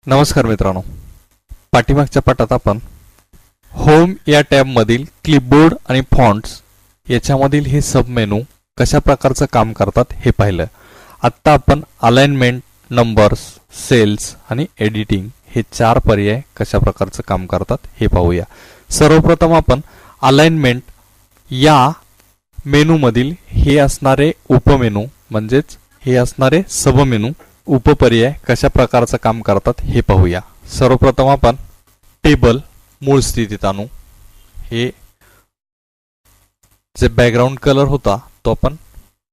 नमस्कार मित्रांनो, पाठीमागच्या पाठात आपण होम या टॅबमधील क्लिपबोर्ड आणि फॉन्ट्स याच्यामधील हे सब मेनू कशा प्रकारचं काम करतात हे पाहिलं. आत्ता आपण अलाइनमेंट, नंबर्स, सेल्स आणि एडिटिंग हे चार पर्याय कशा प्रकारचं काम करतात हे पाहूया. सर्वप्रथम आपण अलाइनमेंट या मेनूमधील हे असणारे उपमेनू म्हणजेच हे असणारे सबमेनू उपपर्याय कशा प्रकारचं काम करतात हे पाहूया. सर्वप्रथम आपण टेबल मूळ स्थितीत आणू. हे जे बॅकग्राऊंड कलर होता तो आपण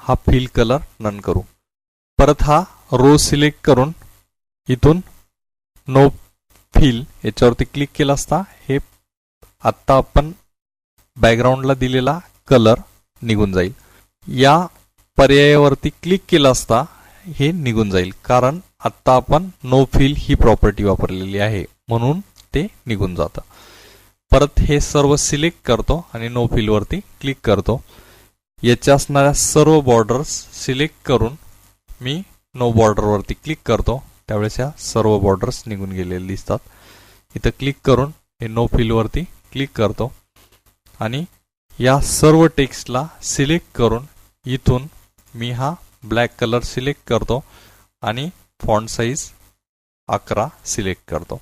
हा फिल कलर नन करू. परत हा रो सिलेक्ट करून इथून नो फिल याच्यावरती क्लिक केला असता हे आत्ता आपण बॅकग्राऊंडला दिलेला कलर निघून जाईल. या पर्यायावरती क्लिक केला असता हे निघून जाईल, कारण आत्ता आपण नो फिल ही प्रॉपर्टी वापरलेली आहे म्हणून ते निघून जातं. परत हे सर्व सिलेक्ट करतो आणि नो फिल वरती क्लिक करतो. याच्या असणाऱ्या सर्व बॉर्डर्स सिलेक्ट करून मी नो बॉर्डर वरती क्लिक करतो. त्यावेळेस या सर्व बॉर्डर्स निघून गेलेले दिसतात. इथं क्लिक करून हे नो फिल वरती क्लिक करतो आणि या सर्व टेक्स्टला सिलेक्ट करून इथून मी हा ब्लॅक कलर सिलेक्ट करतो आणि फॉन्ट साइज 11 सिलेक्ट करतो.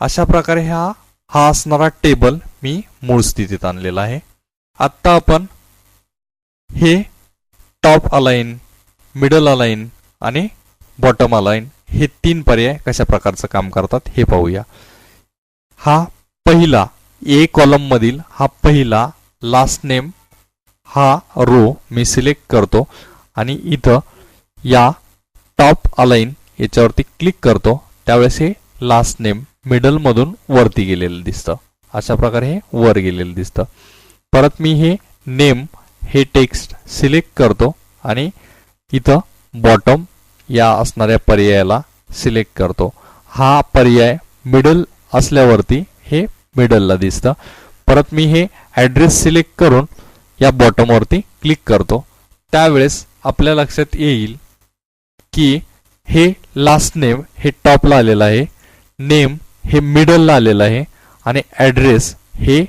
अशा प्रकारे हा असणारा टेबल मी मूळ स्थितीत आणलेला आहे. आत्ता आपण हे टॉप अलाइन, मिडल अलाइन आणि बॉटम अलाइन हे तीन पर्याय कशा प्रकारचं काम करतात हे पाहूया. हा पहिला ए कॉलम मधील हा पहिला लास्ट नेम हा रो मी सिलेक्ट करतो आणि इथं या टॉप अलाइन याच्यावरती क्लिक करतो. त्यावेळेस हे लास्ट नेम मिडल मधून वरती गेलेलं दिसतं. अशा प्रकारे हे वर गेलेलं दिसतं. परत मी हे नेम हे टेक्स्ट सिलेक्ट करतो आणि इथं बॉटम या असणाऱ्या पर्यायाला सिलेक्ट करतो. हा पर्याय मिडल असल्यावरती हे मिडलला दिसतं. परत मी हे ॲड्रेस सिलेक्ट करून या बॉटम वरती क्लिक करतो. त्यावेळेस आपल्या लक्षात येईल की हे लास्ट नेम हे टॉपला आलेलं आहे, नेम हे मिडलला आलेलं आहे आणि ॲड्रेस हे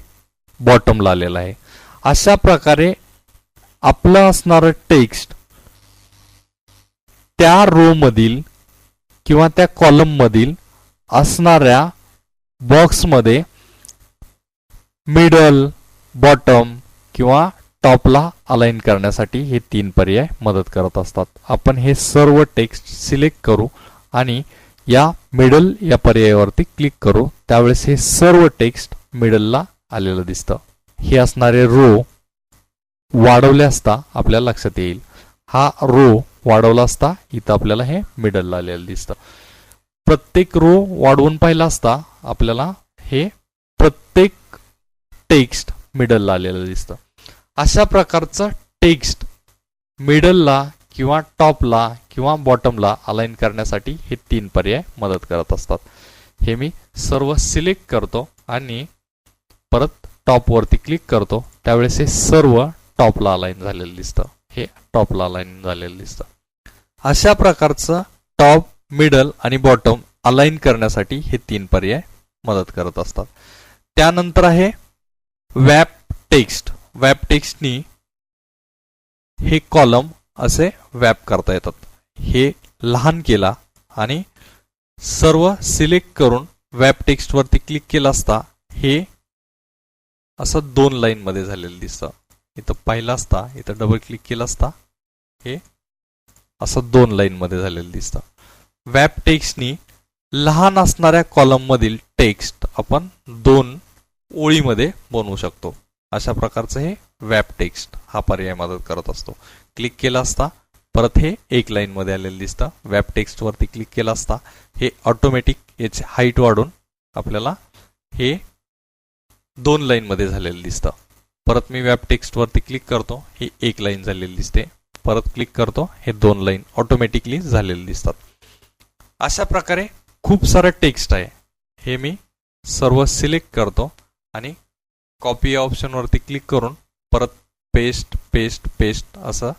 बॉटमला आलेलं आहे. अशा प्रकारे आपलं असणारं टेक्स्ट त्या रो मधील किंवा त्या कॉलम मधील असणाऱ्या बॉक्समध्ये मिडल, बॉटम किंवा टॉपला अलाइन करण्यासाठी हे तीन पर्याय मदत करत असतात. आपण हे सर्व टेक्स्ट सिलेक्ट करू आणि या मिडल या पर्यायावरती क्लिक करू. त्यावेळेस हे सर्व टेक्स्ट मिडलला आलेलं दिसतं. हे असणारे रो वाढवले असता आपल्याला लक्षात येईल. हा रो वाढवला असता इथं आपल्याला हे मिडलला आलेलं दिसतं. प्रत्येक रो वाढवून पाहिला असता आपल्याला हे प्रत्येक टेक्स्ट मिडलला आलेलं दिसतं. अशा प्रकारचं टेक्स्ट मिडलला किंवा टॉपला किंवा बॉटमला अलाइन करण्यासाठी हे तीन पर्याय मदत करत असतात. हे मी सर्व सिलेक्ट करतो आणि परत टॉप वरती क्लिक करतो. त्यावेळेस हे सर्व टॉपला अलाइन झालेलं दिसतं. हे टॉपला अलाइन झालेलं दिसतं. अशा प्रकारचं टॉप, मिडल आणि बॉटम अलाइन करण्यासाठी हे तीन पर्याय मदत करत असतात. त्यानंतर आहे वॅप टेक्स्ट. वॅप टेक्स्टनी हे कॉलम असे वॅप करता येतात. हे लहान केला आणि सर्व सिलेक्ट करून वॅप टेक्स्ट वरती क्लिक केला असता हे असं दोन लाईन मध्ये झालेलं दिसतं. इथं पाहिलं असता इथं डबल क्लिक केला असता हे असं दोन लाईन मध्ये झालेलं दिसतं. वॅप टेक्स्टनी लहान असणाऱ्या कॉलम मधील टेक्स्ट आपण दोन ओळीमध्ये बनवू शकतो. अशा प्रकारचं हे वॅप टेक्स्ट हा पर्याय मदत करत असतो. क्लिक केला असता परत हे एक लाईन मध्ये आलेलं दिसतं. वॅप टेक्स्ट वरती क्लिक केला असता हे ऑटोमॅटिक याची हाईट वाढून आपल्याला हे दोन लाईन मध्ये झालेलं दिसतं. परत मी वॅप टेक्स्ट वरती क्लिक करतो, हे एक लाईन झालेली दिसते. परत क्लिक करतो, हे दोन लाईन ऑटोमॅटिकली झालेले दिसतात. अशा प्रकारे खूप सारं टेक्स्ट आहे. हे मी सर्व सिलेक्ट करतो आणि कॉपी या ऑप्शन वरती क्लिक करून परत पेस्ट पेस्ट पेस्ट असं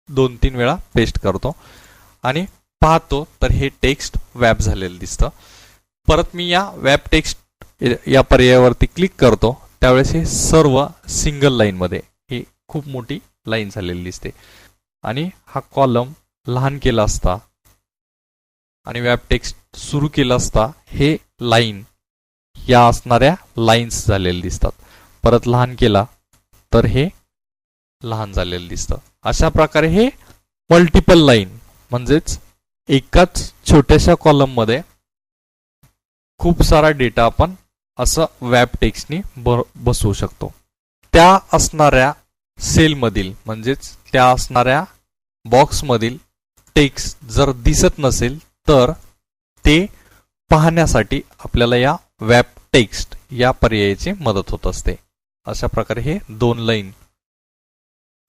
2-3 वेळा पेस्ट करतो आणि पाहतो तर हे टेक्स्ट व्रॅप झालेलं दिसतं. परत मी या व्रॅप टेक्स्ट या पर्यायावरती क्लिक करतो त्यावेळेस हे सर्व सिंगल लाईन मध्ये ही खूप मोठी लाईन झालेली दिसते. आणि हा कॉलम लहान केला असता आणि व्रॅप टेक्स्ट सुरू केला असता हे लाईन या असणाऱ्या लाईन्स झालेले दिसतात. परत लहान केला तर हे लहान झालेलं दिसतं. अशा प्रकारे हे मल्टिपल लाईन म्हणजेच एकाच छोट्याशा कॉलम मध्ये खूप सारा डेटा आपण असं व्रॅप टेक्स्टनी बसवू शकतो. त्या असणाऱ्या सेलमधील म्हणजेच त्या असणाऱ्या बॉक्समधील टेक्स्ट जर दिसत नसेल तर ते पाहण्यासाठी आपल्याला या व्रॅप टेक्स्ट या पर्यायाची मदत होत असते. अशा प्रकारे हे दोन लाईन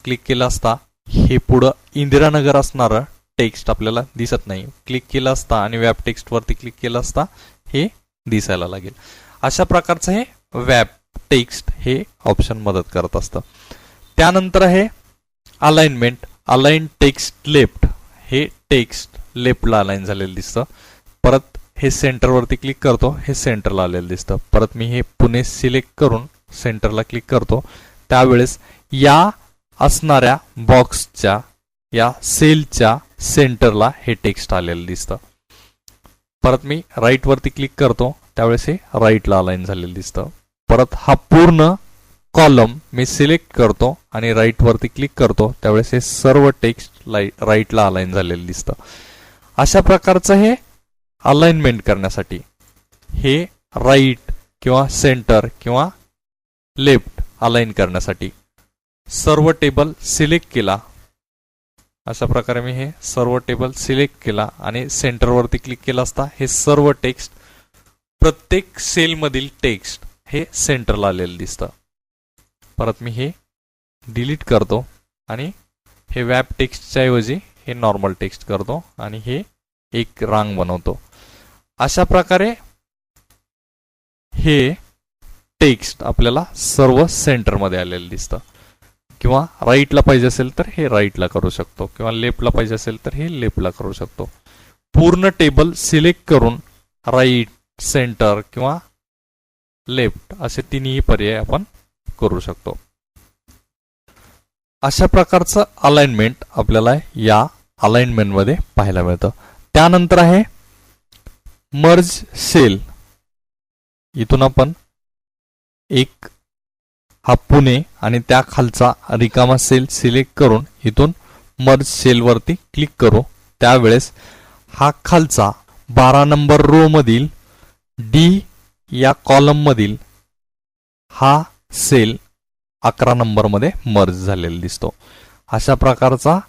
क्लिक केला असता हे पुढं इंदिरानगर असणारं टेक्स्ट आपल्याला दिसत नाही. क्लिक केला असता आणि व्रॅप टेक्स्ट वरती क्लिक केला असता हे दिसायला लागेल. अशा प्रकारचं हे व्रॅप टेक्स्ट हे ऑप्शन मदत करत असतं. त्यानंतर आहे अलाइनमेंट. Align text left. हे टेक्स्ट लेफ्टला अलाइन झालेलं दिसतं. परत हे सेंटरवरती क्लिक करतो हे सेंटरला आलेलं दिसतं. परत मी हे पुणे सिलेक्ट करून सेंटरला क्लिक करतो त्यावेळेस या असणाऱ्या बॉक्सच्या या सेलच्या सेंटरला हे टेक्स्ट आलेलं दिसतं. परत मी राईट वरती क्लिक करतो त्यावेळेस हे राईटला अलाइन झालेलं दिसतं. परत हा पूर्ण कॉलम मी सिलेक्ट करतो आणि राईट वरती क्लिक करतो त्यावेळेस हे सर्व टेक्स्ट राईटला अलाइन झालेलं दिसतं. अशा प्रकारचं हे अलाइनमेंट करण्यासाठी हे राईट किंवा सेंटर किंवा लेफ्ट अलाइन करण्यासाठी सर्व टेबल सिलेक्ट केला. अशा प्रकारे मी हे सर्व टेबल सिलेक्ट केला आणि सेंटरवरती क्लिक केला असता हे सर्व टेक्स्ट प्रत्येक सेलमधील टेक्स्ट हे सेंटरला आलेलं दिसतं. परत मी हे डिलीट करतो आणि हे व्रॅप टेक्स्टच्या ऐवजी हे नॉर्मल टेक्स्ट करतो आणि हे एक रांग बनवतो. अशा प्रकारे हे टेक्स्ट आपल्याला सर्व सेंटरमध्ये आलेलं दिसतं. किंवा राईटला पाहिजे असेल तर हे राईटला करू शकतो किंवा लेफ्टला पाहिजे असेल तर हे लेफ्टला करू शकतो. पूर्ण टेबल सिलेक्ट करून राईट, सेंटर किंवा लेफ्ट असे तिन्ही पर्याय आपण करू शकतो. अशा प्रकारचं अलाइनमेंट आपल्याला या अलाइनमेंट मध्ये पाहायला मिळतं. त्यानंतर आहे मर्ज सेल. इथून आपण एक हा पुणे आणि त्या खालचा रिकामा सेल सिलेक्ट करून इथून मर्ज सेल वरती क्लिक करू त्यावेळेस हा खालचा 12 नंबर रो मधील डी या कॉलम मधील हा सेल 11 नंबर मध्ये मर्ज झालेला दिसतो. अशा प्रकारचा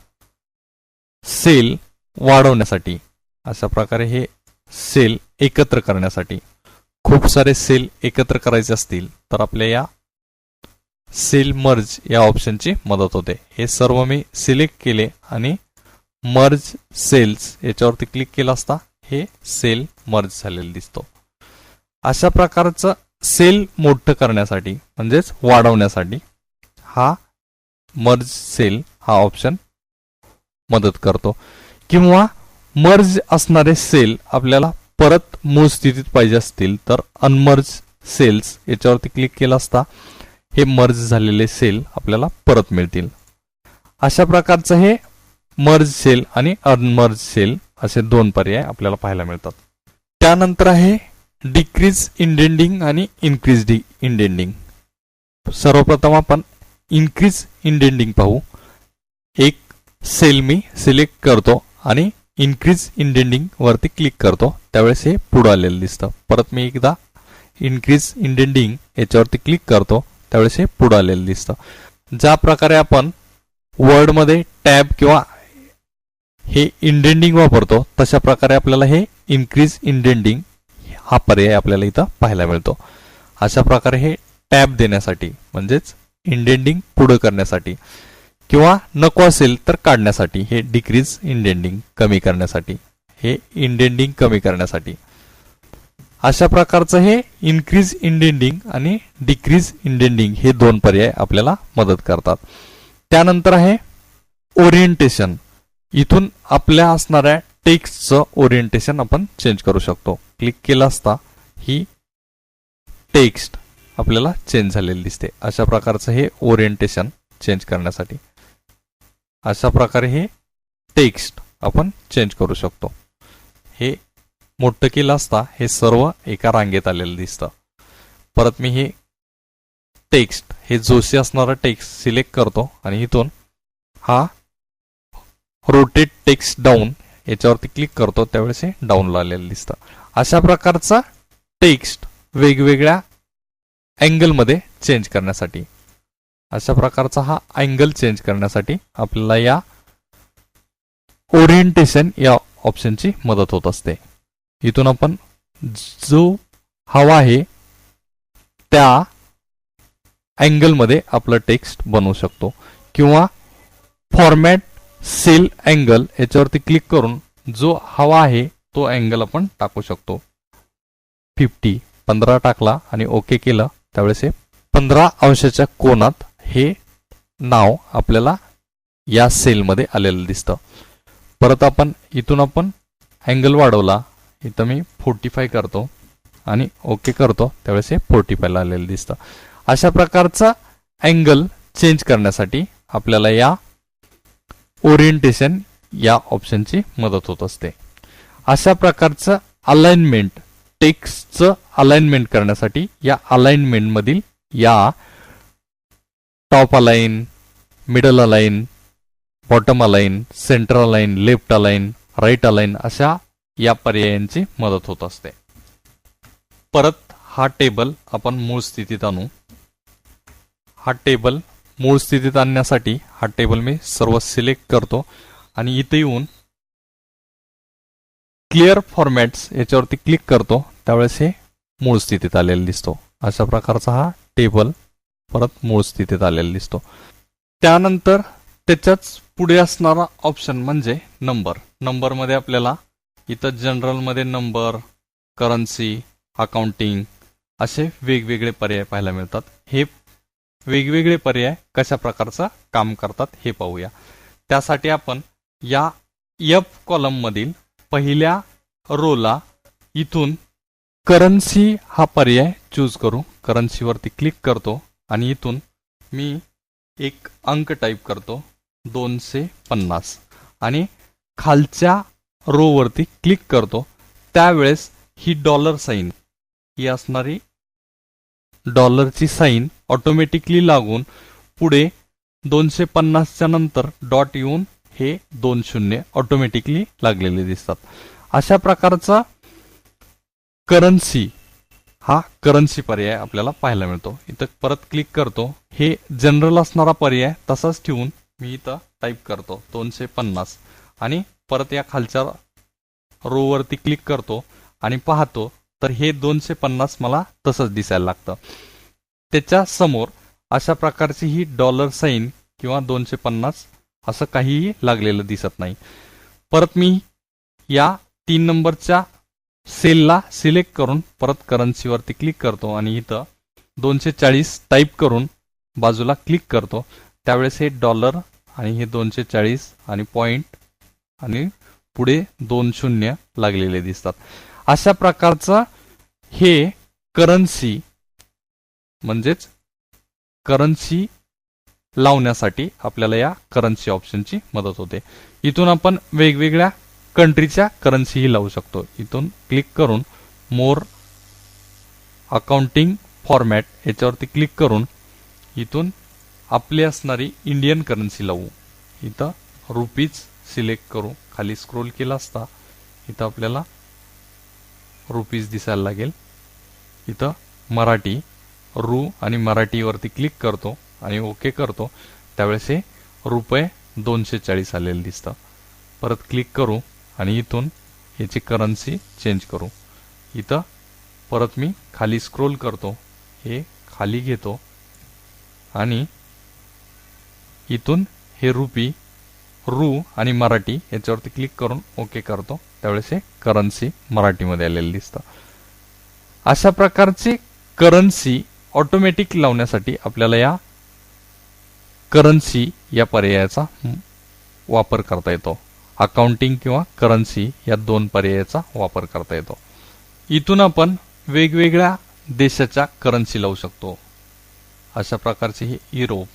सेल वाढवण्यासाठी अशा प्रकारे हे सेल एकत्र करण्यासाठी खूप सारे सेल एकत्र करायचे असतील तर आपल्या या सेल मर्ज या ऑप्शनची मदत होते. हे सर्व मी सिलेक्ट केले आणि मर्ज सेल्स याच्यावरती क्लिक केला असता हे सेल मर्ज झालेलं दिसतो. अशा प्रकारचं सेल मोठं करण्यासाठी म्हणजेच वाढवण्यासाठी हा मर्ज सेल हा ऑप्शन मदत करतो. किंवा मर्ज असणारे सेल आपल्याला परत मूळ स्थितीत पाहिजे असतील तर अनमर्ज सेल्स याच्यावरती क्लिक केला असता हे मर्ज झालेले सेल आपल्याला परत मिळतील. अशा प्रकारचं हे मर्ज सेल आणि अनमर्ज सेल असे दोन पर्याय आपल्याला पाहायला मिळतात. त्यानंतर आहे डिक्रीज इंडेंडिंग आणि इन्क्रीज इंडेंडिंग. सर्वप्रथम आपण इन्क्रीज इंडेंडिंग पाहू. एक सेल मी सिलेक्ट करतो आणि इन्क्रीज इंडेंडिंग वरती क्लिक करतो त्यावेळेस हे पुढे आलेलं दिसतं. परत मी एकदा इन्क्रीज इंडेंडिंग याच्यावरती क्लिक करतो त्यावेळेस हे पुढे आलेलं दिसतं. ज्या प्रकारे आपण वर्डमध्ये टॅब किंवा हे इंडेंडिंग वापरतो तशा प्रकारे आपल्याला हे इन्क्रीज इंडेंडिंग हा पर्याय आपल्याला इथं पाहायला मिळतो. अशा प्रकारे हे टॅब देण्यासाठी म्हणजेच इंडेंडिंग पुढे करण्यासाठी किंवा नको असेल तर काढण्यासाठी हे डिक्रीज इंडेंडिंग कमी करण्यासाठी हे इंडेंडिंग कमी करण्यासाठी अशा प्रकारचं हे इन्क्रीज इंडेंडिंग आणि डिक्रीज इंडेंडिंग हे दोन पर्याय आपल्याला मदत करतात. त्यानंतर आहे ओरिएंटेशन. इथून आपल्या असणाऱ्या टेक्स्टचं ओरिएंटेशन आपण चेंज करू शकतो. क्लिक केलं असता ही टेक्स्ट आपल्याला चेंज झालेली दिसते. अशा प्रकारचं हे ओरिएंटेशन चेंज करण्यासाठी अशा प्रकारे हे टेक्स्ट आपण चेंज करू शकतो. हे मोठं केलं असता हे सर्व एका रांगेत आलेलं दिसतं. परत मी हे टेक्स्ट हे जोशी असणारा टेक्स्ट सिलेक्ट करतो आणि इथून हा रोटेट टेक्स्ट डाऊन याच्यावरती क्लिक करतो, त्यावेळेस हे डाऊनला आलेलं दिसतं. अशा प्रकारचा टेक्स्ट वेगवेगळ्या अँगलमध्ये चेंज करण्यासाठी अशा प्रकारचा हा अँगल चेंज करण्यासाठी आपल्याला या ओरिएंटेशन या ऑप्शनची मदत होत असते. इथून आपण जो हवा आहे त्या अँगलमध्ये आपलं टेक्स्ट बनवू शकतो किंवा फॉर्मॅट सेल अँगल याच्यावरती क्लिक करून जो हवा आहे तो अँगल आपण टाकू शकतो. 15 टाकला आणि ओके केलं, त्यावेळेस हे 15 अंशाच्या कोनात हे नाव आपल्याला या सेलमध्ये आलेलं दिसतं. परत इथून आपण अँगल वाढवला, इथं मी 45 करतो आणि ओके करतो, त्यावेळेस हे 45 ला आलेलं दिसतं. अशा प्रकारचा अँगल चेंज करण्यासाठी आपल्याला या ओरिएंटेशन या ऑप्शनची मदत होत असते. अशा प्रकारचं अलाइनमेंट टेक्स्टचं अलाइनमेंट करण्यासाठी या अलाइनमेंट मधील या top align, middle align, bottom align, centre align, left align, right align अशा या पर्यायांची मदत होत असते. परत हा टेबल आपण मूळ स्थितीत आणू. हा टेबल मूळ स्थितीत आणण्यासाठी हा टेबल मी सर्व सिलेक्ट करतो आणि इथे येऊन क्लिअर फॉर्मॅट्स याच्यावरती क्लिक करतो, त्यावेळेस हे मूळ स्थितीत आलेला दिसतो. अशा प्रकारचा हा टेबल परत मूळ स्थितीत आलेला दिसतो. त्यानंतर त्याच्याच पुढे असणारा ऑप्शन म्हणजे नंबर मध्ये आपल्याला इथं जनरल मध्ये नंबर, करन्सी, अकाउंटिंग असे वेगवेगळे पर्याय पाहायला मिळतात. हे वेगवेगळे पर्याय कशा प्रकारचं काम करतात हे पाहूया. त्यासाठी आपण या एफ कॉलम मधील पहिल्या रोला इथून करन्सी हा पर्याय चूज करू. करन्सीवरती क्लिक करतो आणि इथून मी एक अंक टाईप करतो 250 आणि खालच्या रो वरती क्लिक करतो. त्यावेळेस ही डॉलर साइन ही असणारी डॉलरची साइन ऑटोमॅटिकली लागून पुढे 250च्या नंतर डॉट येऊन हे 2 शून्य ऑटोमॅटिकली लागलेले दिसतात. अशा प्रकारचा करन्सी हा करन्सी पर्याय आपल्याला पाहायला मिळतो. इथं परत क्लिक करतो. हे जनरल असणारा पर्याय तसाच ठेवून मी इथं टाईप करतो 250 आणि परत या खालच्या रो वरती क्लिक करतो आणि पाहतो तर हे 250 मला तसंच दिसायला लागतं. त्याच्या समोर अशा प्रकारची ही डॉलर साइन किंवा 250 असं काहीही लागलेलं दिसत नाही. परत मी या 3 नंबरच्या सेलला सिलेक्ट करून परत करन्सीवरती क्लिक करतो आणि इथं 240 टाईप करून बाजूला क्लिक करतो. त्यावेळेस हे डॉलर आणि हे 240 आणि पॉइंट आणि पुढे 2 शून्य लागलेले दिसतात. अशा प्रकारचं हे करन्सी म्हणजेच करन्सी लावण्यासाठी आपल्याला या करन्सी ऑप्शनची मदत होते. इथून आपण वेगवेगळ्या कंट्रीच्या करन्सीही लावू शकतो. इथून क्लिक करून मोर अकाउंटिंग फॉर्मॅट याच्यावरती क्लिक करून इथून आपली असणारी इंडियन करन्सी लावू. इथं रुपीज सिलेक्ट करू. खाली स्क्रोल केला असता इथं आपल्याला रुपीज दिसायला लागेल. इथं मराठी रू आणि मराठीवरती क्लिक करतो आणि ओके करतो. त्यावेळेस हे रुपये 240 आलेले दिसतं. परत क्लिक करू आणि इथून याची करन्सी चेंज करू. इथं परत मी खाली स्क्रोल करतो. हे खाली घेतो आणि इथून हे रू आणि मराठी याच्यावरती क्लिक करून ओके करतो. त्यावेळेस हे करन्सी मराठीमध्ये आलेलं दिसतं. अशा प्रकारची करन्सी ऑटोमॅटिक लावण्यासाठी आपल्याला या करन्सी या पर्यायाचा वापर करता येतो. अकाउंटिंग किंवा करन्सी या दोन पर्यायाचा वापर करता येतो. इथून आपण वेगवेगळ्या देशाच्या करन्सी लावू शकतो. अशा प्रकारचे हे युरोप,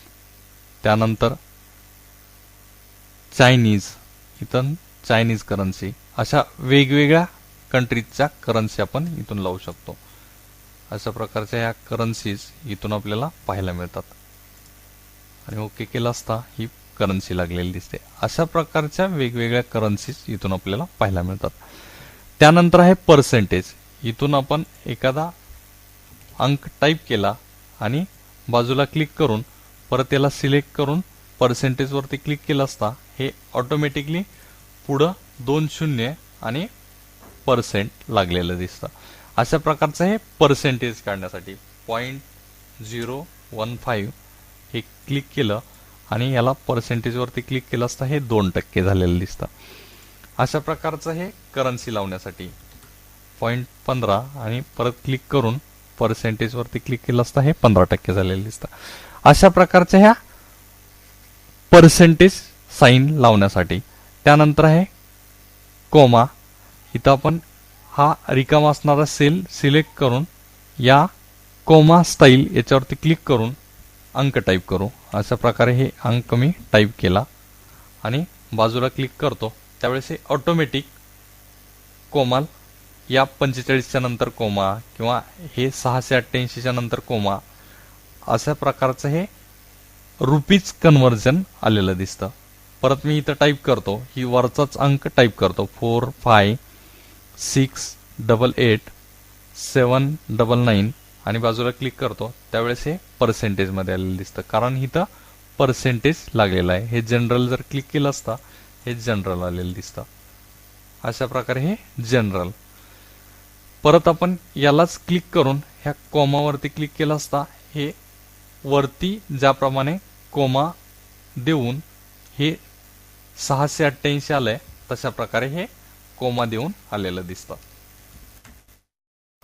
त्यानंतर चायनीज, इथून चायनीज करन्सी, अशा वेगवेगळ्या कंट्रीजच्या करन्सी आपण इथून लावू शकतो. अशा प्रकारच्या ह्या करन्सीज इथून आपल्याला पाहायला मिळतात. आणि ओके केलं असता ही करन्सी लागलेली दिसते. अशा प्रकारच्या वेगवेगळ्या करन्सीज इथून आपल्याला पाहायला मिळतात. त्यानंतर आहे पर्सेंटेज. इथून आपण एखादा अंक टाईप केला आणि बाजूला क्लिक करून परत याला सिलेक्ट करून पर्सेंटेज वरती क्लिक केलं असता हे ऑटोमॅटिकली पुढं 2 शून्य आणि पर्सेंट लागलेलं दिसतं. अशा प्रकारचं हे पर्सेंटेज काढण्यासाठी 0.015 हे क्लिक केलं आणि याला पर्सेंटेज वरती क्लिक केलं असता हे 2% झालेलं दिसतं. अशा प्रकारचं हे करन्सी लावण्यासाठी 0.15 आणि परत क्लिक करून पर्सेंटेज वरती क्लिक केलं असता हे 15% झालेलं दिसतं. अशा प्रकारच्या ह्या पर्सेंटेज साइन लावण्यासाठी. त्यानंतर आहे कोमा. इथं आपण हा रिकामा असणारा सेल सिलेक्ट करून या कोमा स्टाईल याच्यावरती क्लिक करून अंक टाईप करू. अशा प्रकारे हे अंक मी टाईप केला आणि बाजूला क्लिक करतो त्यावेळेस हे ऑटोमॅटिक कोमाल या 45च्या नंतर कोमा किंवा हे 688च्या नंतर कोमा अशा प्रकारचं हे रुपीज कन्व्हर्जन आलेलं दिसतं. परत मी इथं टाईप करतो, ही वरचाच अंक टाईप करतो 45688799 आणि बाजूला क्लिक करतो त्यावेळेस हे पर्सेंटेज मध्ये आलेलं दिसतं. कारण इथं पर्सेंटेज लागलेला आहे. हे जनरल जर क्लिक केलं असता हे जनरल आलेलं दिसतं. अशा प्रकारे हे जनरल. परत आपण यालाच क्लिक करून ह्या कोमावरती क्लिक केलं असता हे वरती ज्याप्रमाणे कोमा देऊन हे 688 आलंय तशा प्रकारे हे कोमा देऊन आलेलं दिसतं.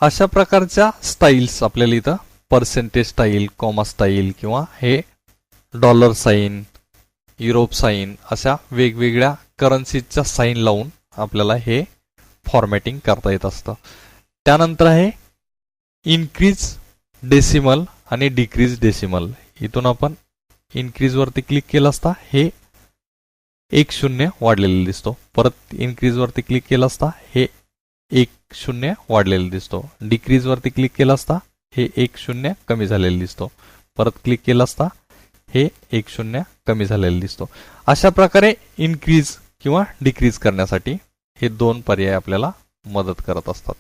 अशा प्रकारच्या स्टाईल्स आपल्याला इथं पर्सेंटेज स्टाईल, कोमा स्टाईल किंवा हे डॉलर साइन, युरोप साइन अशा वेगवेगळ्या करन्सीच्या साइन लावून आपल्याला हे फॉर्मॅटिंग करता येत असतं. त्यानंतर आहे इन्क्रीज डेसिमल आणि डिक्रीज डेसिमल. इथून आपण इन्क्रीज वरती क्लिक केलं असता हे 1 शून्य वाढलेलं दिसतो. परत इन्क्रीज वरती क्लिक केलं असता हे 1 शून्य वाढलेलं दिसतो. डिक्रीज वरती क्लिक केलं असता हे 1 शून्य कमी झालेलं दिसतो. परत क्लिक केलं असता हे 1 शून्य कमी झालेलं दिसतो. अशा प्रकारे इन्क्रीज किंवा डिक्रीज करण्यासाठी हे दोन पर्याय आपल्याला मदत करत असतात.